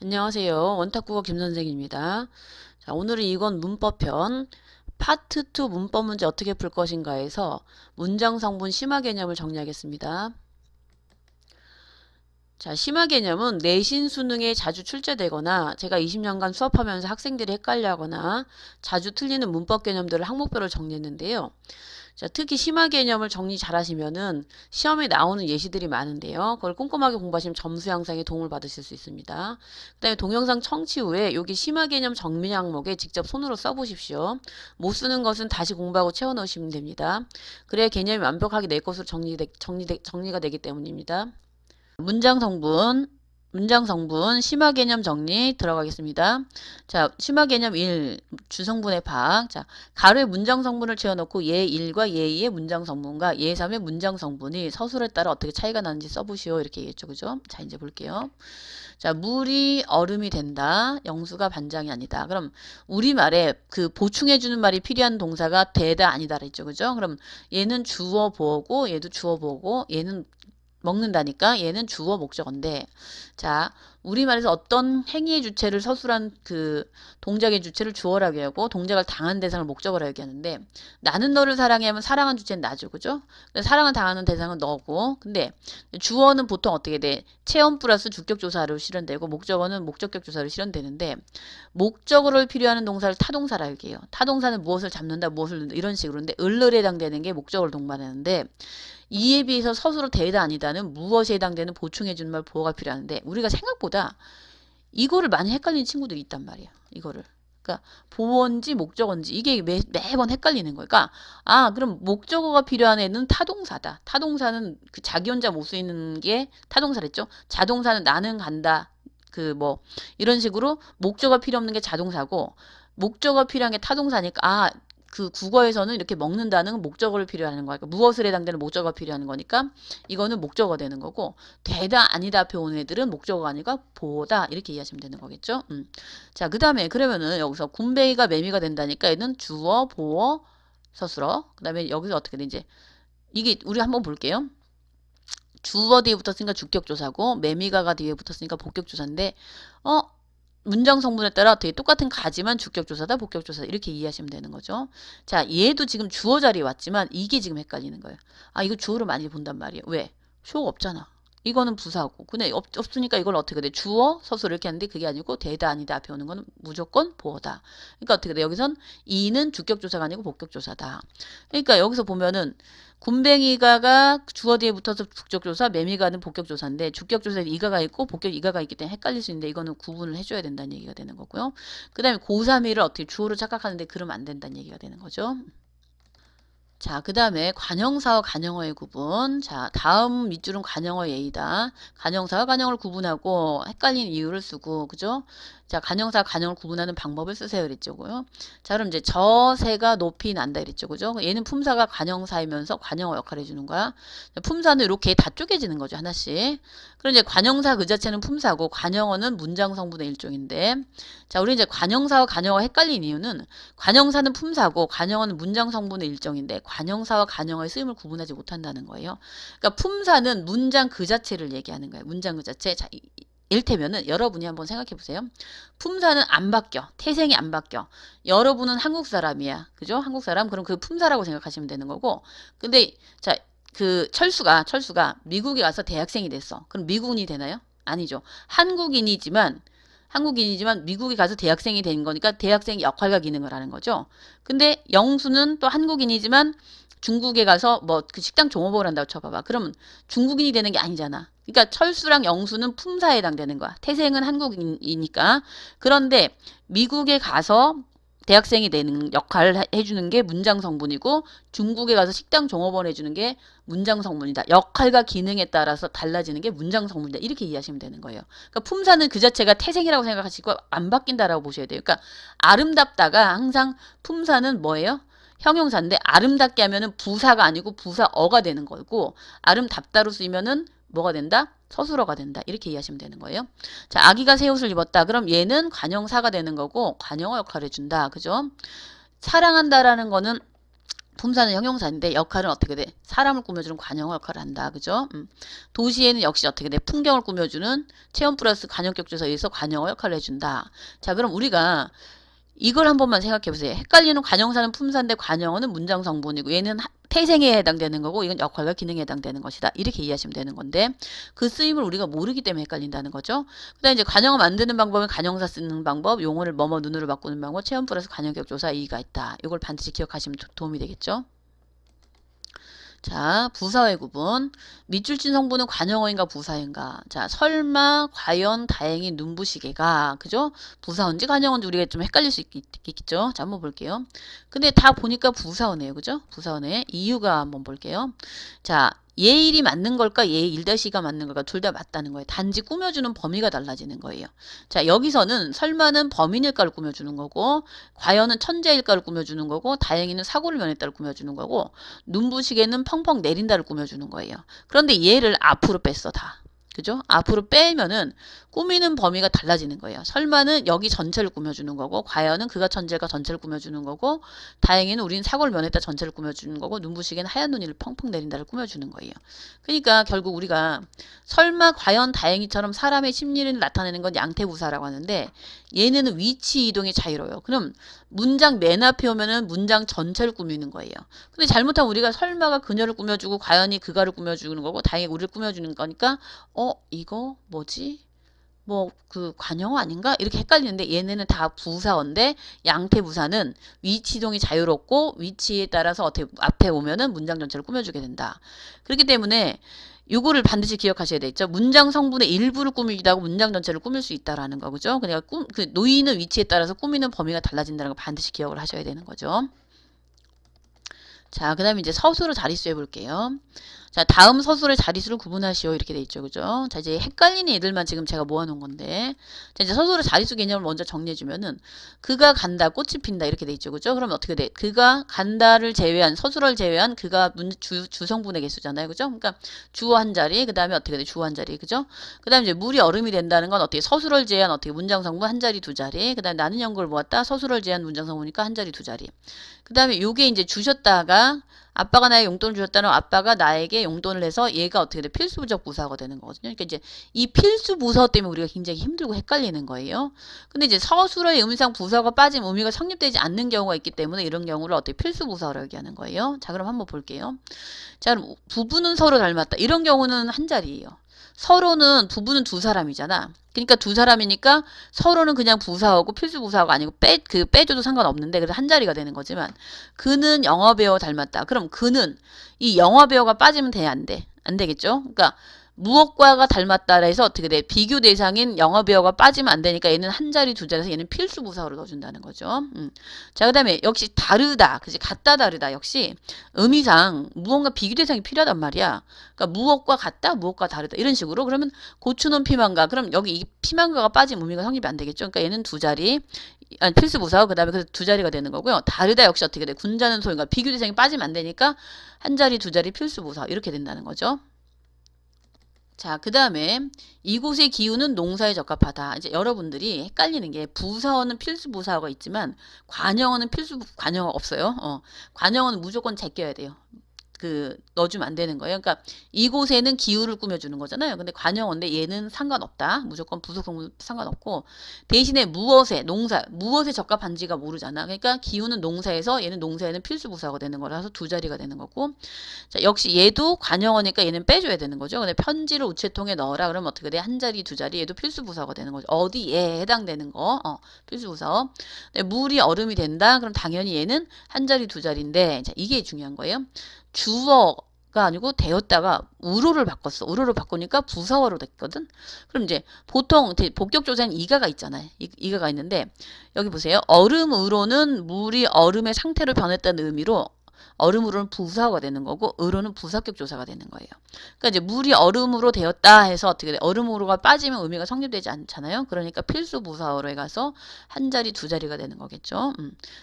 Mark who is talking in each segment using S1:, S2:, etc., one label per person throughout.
S1: 안녕하세요. 원탁국어 김선생입니다. 자, 오늘은 이건 문법편 파트 2 문법 문제 어떻게 풀 것인가에서 문장 성분 심화 개념을 정리하겠습니다. 자, 심화 개념은 내신 수능에 자주 출제되거나 제가 20년간 수업하면서 학생들이 헷갈려하거나 자주 틀리는 문법 개념들을 항목별로 정리했는데요. 자, 특히 심화 개념을 정리 잘 하시면은 시험에 나오는 예시들이 많은데요. 그걸 꼼꼼하게 공부하시면 점수 향상에 도움을 받으실 수 있습니다. 그 다음에 동영상 청취 후에 여기 심화 개념 정리 항목에 직접 손으로 써보십시오. 못 쓰는 것은 다시 공부하고 채워 넣으시면 됩니다. 그래야 개념이 완벽하게 내 것으로 정리가 되기 때문입니다. 문장 성분, 심화 개념 정리 들어가겠습니다. 자, 심화 개념 1, 주성분의 파악. 자, 가로에 문장 성분을 채워놓고 예1과 예2의 문장 성분과 예3의 문장 성분이 서술에 따라 어떻게 차이가 나는지 써보시오. 이렇게 얘기했죠. 그죠? 자, 이제 볼게요. 자, 물이 얼음이 된다. 영수가 반장이 아니다. 그럼 우리말에 그 보충해주는 말이 필요한 동사가 되다 아니다 그랬죠. 그죠? 그럼 얘는 주어 보고 얘도 주어 보고 얘는 먹는다니까 얘는 주어 목적어인데, 자, 우리말에서 어떤 행위의 주체를 서술한 그 동작의 주체를 주어라고 하고 동작을 당한 대상을 목적어라고 얘기하는데, 나는 너를 사랑해 하면 사랑한 주체는 나죠. 그죠? 사랑을 당하는 대상은 너고, 근데 주어는 보통 어떻게 돼? 체험 플러스 주격조사로 실현되고 목적어는 목적격 조사로 실현되는데, 목적어를 필요하는 동사를 타동사라고 얘기해요. 타동사는 무엇을 잡는다, 무엇을 넣는다 이런 식으로. 근데 을을에 해당되는 게 목적어를 동반하는데, 이에 비해서 서술어 되다 아니다는 무엇에 해당되는 보충해주는 말 보호가 필요한데, 우리가 생각보다 이거를 많이 헷갈리는 친구들이 있단 말이야. 이거를. 그러니까 보어인지 목적어인지 이게 매번 헷갈리는 거야. 그러니까 그럼 목적어가 필요한 애는 타동사다. 타동사는 그 자기 혼자 못 쓰이는 게 타동사랬죠. 자동사는 나는 간다. 그 뭐 이런 식으로 목적어가 필요 없는 게 자동사고, 목적어가 필요한 게 타동사니까 그 국어에서는 이렇게 먹는다는 목적어를 필요하는 거야. 그러니까 무엇을 해당되는 목적어가 필요한 거니까 이거는 목적어가 되는 거고, 되다 아니다 앞에 오는 애들은 목적어가 아니라 보다 이렇게 이해하시면 되는 거겠죠. 자, 그 다음에 그러면은 여기서 군뱅이가 매미가 된다니까 얘는 주어, 보어, 서술어. 그 다음에 여기서 어떻게 되는지 이게 우리 한번 볼게요. 주어 뒤에 붙었으니까 주격조사고 매미가가 뒤에 붙었으니까 복격조사인데, 문장 성분에 따라 되게 똑같은 가지만 주격조사다 복격조사다 이렇게 이해하시면 되는 거죠. 자, 얘도 지금 주어 자리에 왔지만 이게 지금 헷갈리는 거예요. 이거 주어로 많이 본단 말이에요. 왜? 주어가 없잖아. 이거는 부사고. 근데 없으니까 이걸 어떻게 돼? 주어, 서술 이렇게 하는데 그게 아니고 되다 아니다 앞에 오는 거는 무조건 보어다. 그러니까 어떻게 돼? 여기선 이는 주격조사가 아니고 복격조사다. 그러니까 여기서 보면은 군뱅이가가 주어 뒤에 붙어서 주격조사, 매미가는 복격조사인데 주격조사에 이가가 있고 복격 이가가 있기 때문에 헷갈릴 수 있는데 이거는 구분을 해줘야 된다는 얘기가 되는 거고요. 그 다음에 고3이를 어떻게 주어로 착각하는데 그러면 안 된다는 얘기가 되는 거죠. 자, 그 다음에 관형사와 관형어의 구분. 자, 다음 밑줄은 관형어 예이다. 관형사와 관형어를 구분하고 헷갈리는 이유를 쓰고, 그죠? 자, 관형사, 관형을 구분하는 방법을 쓰세요. 그랬죠고요. 자, 그럼 이제 저새가 높이 난다. 그랬죠. 그죠? 얘는 품사가 관형사이면서 관형어 역할을 해주는 거야. 품사는 이렇게 다 쪼개지는 거죠. 하나씩. 그럼 이제 관형사 그 자체는 품사고, 관형어는 문장 성분의 일종인데, 자, 우리 이제 관형사와 관형어가 헷갈린 이유는 관형사는 품사고 관형어는 문장 성분의 일종인데 관형사와 관형어의 쓰임을 구분하지 못한다는 거예요. 그러니까 품사는 문장 그 자체를 얘기하는 거예요. 문장 그 자체. 자, 일테면은 여러분이 한번 생각해 보세요. 품사는 안 바뀌어. 태생이 안 바뀌어. 여러분은 한국 사람이야. 그죠? 한국 사람. 그럼 그 품사라고 생각하시면 되는 거고. 근데 자, 그 철수가 미국에 가서 대학생이 됐어. 그럼 미국인이 되나요? 아니죠. 한국인이지만 미국에 가서 대학생이 된 거니까 대학생 역할과 기능을 하는 거죠. 근데 영수는 또 한국인이지만 중국에 가서 뭐 그 식당 종업원을 한다고 쳐봐봐. 그러면 중국인이 되는 게 아니잖아. 그러니까 철수랑 영수는 품사에 해당되는 거야. 태생은 한국인이니까. 그런데 미국에 가서 대학생이 되는 역할을 해주는 게 문장 성분이고, 중국에 가서 식당 종업원 해주는 게 문장 성분이다. 역할과 기능에 따라서 달라지는 게 문장 성분이다. 이렇게 이해하시면 되는 거예요. 그러니까 품사는 그 자체가 태생이라고 생각하시고 안 바뀐다라고 보셔야 돼요. 그러니까 아름답다가 항상 품사는 뭐예요? 형용사인데 아름답게 하면은 부사가 아니고 부사어가 되는 거고, 아름답다로 쓰이면은 뭐가 된다? 서술어가 된다. 이렇게 이해하시면 되는 거예요. 자, 아기가 새 옷을 입었다. 그럼 얘는 관형사가 되는 거고 관형어 역할을 해준다. 그죠? 사랑한다라는 거는 품사는 형용사인데 역할은 어떻게 돼? 사람을 꾸며주는 관용 역할을 한다. 그죠? 도시에는 역시 어떻게 돼? 풍경을 꾸며주는 체험 플러스 관용격조사에 의해서 관용 역할을 해준다. 자, 그럼 우리가 이걸 한 번만 생각해 보세요. 헷갈리는 관용사는 품사인데 관용어는 문장 성분이고 얘는 태생에 해당되는 거고 이건 역할과 기능에 해당되는 것이다. 이렇게 이해하시면 되는 건데 그 쓰임을 우리가 모르기 때문에 헷갈린다는 거죠. 그다음에 이제 관용어 만드는 방법은 관용사 쓰는 방법, 용어를 뭐뭐 눈으로 바꾸는 방법, 체험 플러스 관용격 조사 이의가 있다. 이걸 반드시 기억하시면 도움이 되겠죠. 자, 부사의 구분. 밑줄 친 성분은 관용어인가 부사인가. 자, 설마, 과연, 다행히, 눈부시게가 그죠? 부사어인지 관용어인지 우리가 좀 헷갈릴 수 있겠죠? 자, 한번 볼게요. 근데 다 보니까 부사어네요. 그죠? 부사어네. 이유가 한번 볼게요. 자, 얘일이 맞는 걸까? 얘일 다시가 맞는 걸까? 둘 다 맞다는 거예요. 단지 꾸며주는 범위가 달라지는 거예요. 자, 여기서는 설마는 범인일까를 꾸며주는 거고 과연은 천재일까를 꾸며주는 거고 다행히는 사고를 면했다를 꾸며주는 거고 눈부시게는 펑펑 내린다를 꾸며주는 거예요. 그런데 얘를 앞으로 뺐어 다. 그죠? 앞으로 빼면은 꾸미는 범위가 달라지는 거예요. 설마는 여기 전체를 꾸며주는 거고 과연은 그가 천재가 전체를 꾸며주는 거고 다행히는 우리는 사고를 면했다 전체를 꾸며주는 거고 눈부시게는 하얀 눈이 펑펑 내린다를 꾸며주는 거예요. 그러니까 결국 우리가 설마 과연 다행히처럼 사람의 심리를 나타내는 건 양태부사라고 하는데 얘는 위치 이동이 자유로워요. 그럼 문장 맨 앞에 오면은 문장 전체를 꾸미는 거예요. 근데 잘못하면 우리가 설마가 그녀를 꾸며주고 과연이 그가를 꾸며주는 거고 다행히 우리를 꾸며주는 거니까 이거 뭐지? 뭐 그 관용어 아닌가? 이렇게 헷갈리는데 얘네는 다 부사어인데 양태부사는 위치이동이 자유롭고 위치에 따라서 어떻게 앞에 오면은 문장 전체를 꾸며주게 된다. 그렇기 때문에 요거를 반드시 기억하셔야 되겠죠. 문장 성분의 일부를 꾸미기도 하고 문장 전체를 꾸밀 수 있다라는 거 그죠? 그러니까 그 놓이는 위치에 따라서 꾸미는 범위가 달라진다는 거 반드시 기억을 하셔야 되는 거죠. 자, 그 다음에 이제 서술어 자릿수 해볼게요. 자, 다음 서술의 자릿수를 구분하시오. 이렇게 돼 있죠. 그죠? 자, 이제 헷갈리는 애들만 지금 제가 모아놓은 건데. 자, 이제 서술의 자릿수 개념을 먼저 정리해주면은, 그가 간다, 꽃이 핀다. 이렇게 돼 있죠. 그죠? 그러면 어떻게 돼? 그가 간다를 제외한, 서술어를 제외한 그가 주성분의 개수잖아요. 그죠? 그러니까 주어 한 자리, 그 다음에 어떻게 돼? 주어 한 자리. 그죠? 그 다음에 이제 물이 얼음이 된다는 건 어떻게? 서술어를 제외한 어떻게? 문장 성분 한 자리, 두 자리. 그 다음에 나는 연구를 모았다. 서술어를 제외한 문장 성분이니까 한 자리, 두 자리. 그 다음에 요게 이제 주셨다가, 아빠가 나에게 용돈을 주셨다는 아빠가 나에게 용돈을 해서 얘가 어떻게 돼? 필수부적 부사가 되는 거거든요. 그러니까 이제 이 필수 부사 때문에 우리가 굉장히 힘들고 헷갈리는 거예요. 근데 이제 서술어의 의미상 부사가 빠지면 의미가 성립되지 않는 경우가 있기 때문에 이런 경우를 어떻게 필수 부사로 얘기하는 거예요. 자, 그럼 한번 볼게요. 자, 그럼 부부는 서로 닮았다. 이런 경우는 한 자리예요. 서로는 부부는 두 사람이잖아. 그러니까 두 사람이니까 서로는 그냥 부사하고 필수 부사하고 아니고 빼줘도 상관없는데 그래서 한 자리가 되는 거지만 그는 영화배우 닮았다. 그럼 그는 이 영화배우가 빠지면 돼? 안 돼? 안 되겠죠? 그러니까 무엇과가 닮았다라 해서 어떻게 돼? 비교 대상인 영어배우가 빠지면 안 되니까 얘는 한 자리 두 자리에서 얘는 필수 부사로 넣어준다는 거죠. 자, 그 다음에 역시 다르다. 그치? 같다 다르다. 역시 의미상 무언가 비교 대상이 필요하단 말이야. 그러니까 무엇과 같다, 무엇과 다르다. 이런 식으로. 그러면 고추는 피망가. 그럼 여기 이 피망가가 빠지면 의미가 성립이 안 되겠죠. 그러니까 얘는 두 자리. 아니, 필수 부사고 그다음에 그래서 두 자리가 되는 거고요. 다르다 역시 어떻게 돼? 군자는 소인가 비교 대상이 빠지면 안 되니까 한 자리 두 자리 필수 부사 이렇게 된다는 거죠. 자, 그 다음에 이곳의 기후는 농사에 적합하다. 이제 여러분들이 헷갈리는 게 부사어는 필수 부사어가 있지만 관형어는 필수 관형어 없어요. 관형어는 무조건 제껴야 돼요. 넣어주면 안 되는 거예요. 그러니까 이곳에는 기후를 꾸며주는 거잖아요. 근데 관형어인데 얘는 상관없다. 무조건 부속성분 상관없고 대신에 무엇에 적합한지가 모르잖아. 그러니까 기후는 농사에서 얘는 농사에는 필수 부사가 되는 거라서 두 자리가 되는 거고 자, 역시 얘도 관형어니까 얘는 빼줘야 되는 거죠. 근데 편지를 우체통에 넣어라. 그러면 어떻게 돼? 한 자리, 두 자리 얘도 필수 부사가 되는 거죠. 어디에 해당되는 거 필수 부사어. 물이 얼음이 된다. 그럼 당연히 얘는 한 자리, 두 자리인데 자, 이게 중요한 거예요. 주어가 아니고 되었다가 우로를 바꿨어. 우로를 바꾸니까 부사어로 됐거든. 그럼 이제 보통 복격조사는 이가가 있잖아요. 이가가 있는데 여기 보세요. 얼음으로는 물이 얼음의 상태로 변했다는 의미로 얼음으로는 부사어가 되는 거고 으로는 부사격 조사가 되는 거예요. 그러니까 이제 물이 얼음으로 되었다 해서 어떻게 돼? 얼음으로가 빠지면 의미가 성립되지 않잖아요. 그러니까 필수 부사어로 해가서 한 자리 두 자리가 되는 거겠죠.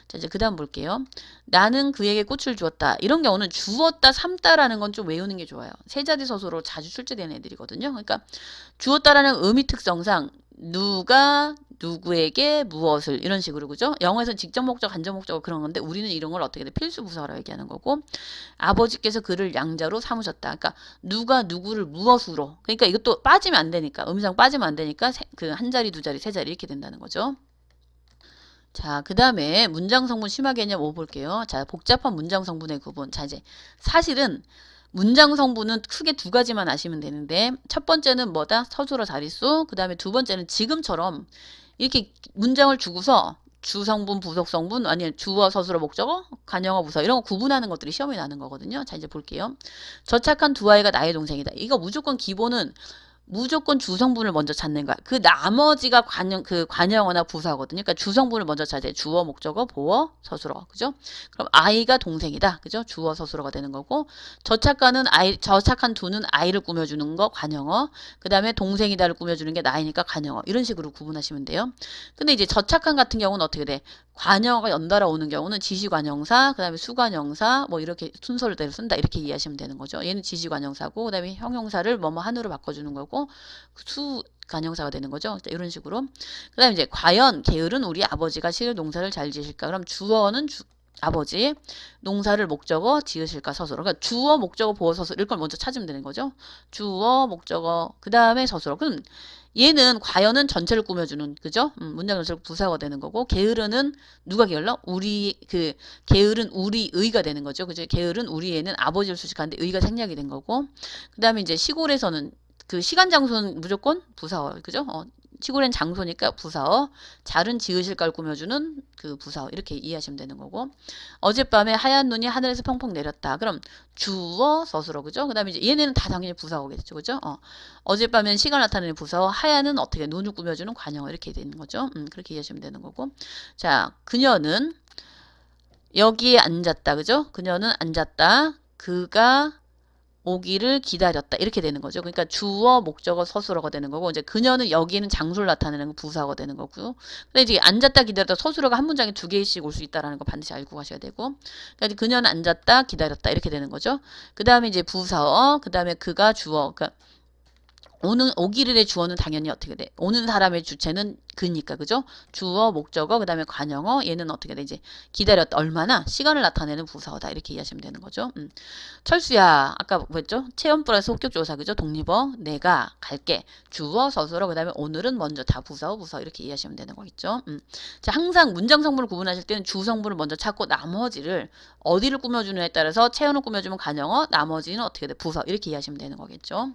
S1: 자, 이제 그 다음 볼게요. 나는 그에게 꽃을 주었다. 이런 경우는 주었다 삼다라는 건 좀 외우는 게 좋아요. 세 자리 서술로 자주 출제되는 애들이거든요. 그러니까 주었다라는 의미 특성상 누가 누구에게 무엇을 이런 식으로 그죠? 영어에서 직접 목적, 간접 목적 그런 건데 우리는 이런 걸 어떻게 돼? 필수 부사로 얘기하는 거고 아버지께서 그를 양자로 삼으셨다. 그러니까 누가 누구를 무엇으로 그러니까 이것도 빠지면 안 되니까 음상 빠지면 안 되니까 그 한 자리, 두 자리, 세 자리 이렇게 된다는 거죠. 자, 그 다음에 문장 성분 심화 개념 5 볼게요. 자, 복잡한 문장 성분의 구분. 자, 이제 사실은 문장 성분은 크게 두 가지만 아시면 되는데 첫 번째는 뭐다? 서술어 자릿수. 그 다음에 두 번째는 지금처럼 이렇게 문장을 주고서 주성분, 부속성분, 아니면 주어, 서술어, 목적어, 관형어, 부사 이런 거 구분하는 것들이 시험에 나는 거거든요. 자, 이제 볼게요. 저 착한 두 아이가 나의 동생이다. 이거 무조건 기본은 무조건 주성분을 먼저 찾는 거야. 그 나머지가 관형어나 부사거든요. 그러니까 주성분을 먼저 찾아야 돼. 주어, 목적어, 보어, 서술어. 그죠? 그럼 아이가 동생이다. 그죠? 주어, 서술어가 되는 거고 저 착한 두는 아이를 꾸며주는 거 관형어. 그 다음에 동생이다를 꾸며주는 게 나이니까 관형어. 이런 식으로 구분하시면 돼요. 근데 이제 저 착한 같은 경우는 어떻게 돼? 관형어가 연달아 오는 경우는 지시관형사, 그 다음에 수관형사, 뭐 이렇게 순서를 대로 쓴다. 이렇게 이해하시면 되는 거죠. 얘는 지시관형사고, 그 다음에 형용사를 뭐뭐 한으로 바꿔주는 거고, 수관형사가 되는 거죠. 이런 식으로. 그 다음에 이제 과연 게으른 우리 아버지가 시를 농사를 잘 지으실까? 그럼 주어는 아버지, 농사를 목적어 지으실까 서술어. 그러니까 주어, 목적어, 보어, 서술어 이걸 먼저 찾으면 되는 거죠. 주어, 목적어, 그 다음에 서술어. 그럼 얘는 과연은 전체를 꾸며주는 그죠? 문장 전체를 부사가 되는 거고 게으르는 누가 게을러? 게으른 우리의가 되는 거죠. 그죠? 게으른 우리애는 아버지를 수식하는데 의가 생략이 된 거고 그 다음에 이제 시골에서는 그 시간 장소는 무조건 부사어 그죠? 시골엔 장소니까 부사어, 잘은 지으실까를 꾸며주는 그 부사어 이렇게 이해하시면 되는 거고 어젯밤에 하얀 눈이 하늘에서 펑펑 내렸다. 그럼 주어 서술어 그죠? 그 다음에 이제 얘네는 다 당연히 부사어겠죠. 그죠? 어젯밤엔 시간 나타내는 부사어, 하얀은 어떻게 눈을 꾸며주는 관형어 이렇게 되는 거죠. 그렇게 이해하시면 되는 거고 자, 그녀는 여기에 앉았다. 그죠? 그녀는 앉았다. 그가 오기를 기다렸다. 이렇게 되는 거죠. 그러니까 주어, 목적어, 서술어가 되는 거고 이제 그녀는 여기는 장소를 나타내는 부사어가 되는 거고요. 근데 이제 앉았다 기다렸다 서술어가 한 문장에 두 개씩 올 수 있다라는 거 반드시 알고 가셔야 되고 그러니까 그녀는 앉았다 기다렸다 이렇게 되는 거죠. 그 다음에 이제 부사어, 그 다음에 그가 주어. 그러니까 오기를의 주어는 당연히 어떻게 돼? 오는 사람의 주체는 그니까 그죠? 주어, 목적어, 그 다음에 관형어 얘는 어떻게 돼? 이제 기다렸다 얼마나 시간을 나타내는 부사어다 이렇게 이해하시면 되는 거죠. 철수야 아까 뭐였죠? 체험 플러스 혹격조사 그죠? 독립어 내가 갈게 주어, 서술어 그 다음에 오늘은 먼저 다 부사어 이렇게 이해하시면 되는 거겠죠. 자 항상 문장 성분을 구분하실 때는 주 성분을 먼저 찾고 나머지를 어디를 꾸며주느냐에 따라서 체험을 꾸며주면 관형어 나머지는 어떻게 돼? 부사어 이렇게 이해하시면 되는 거겠죠.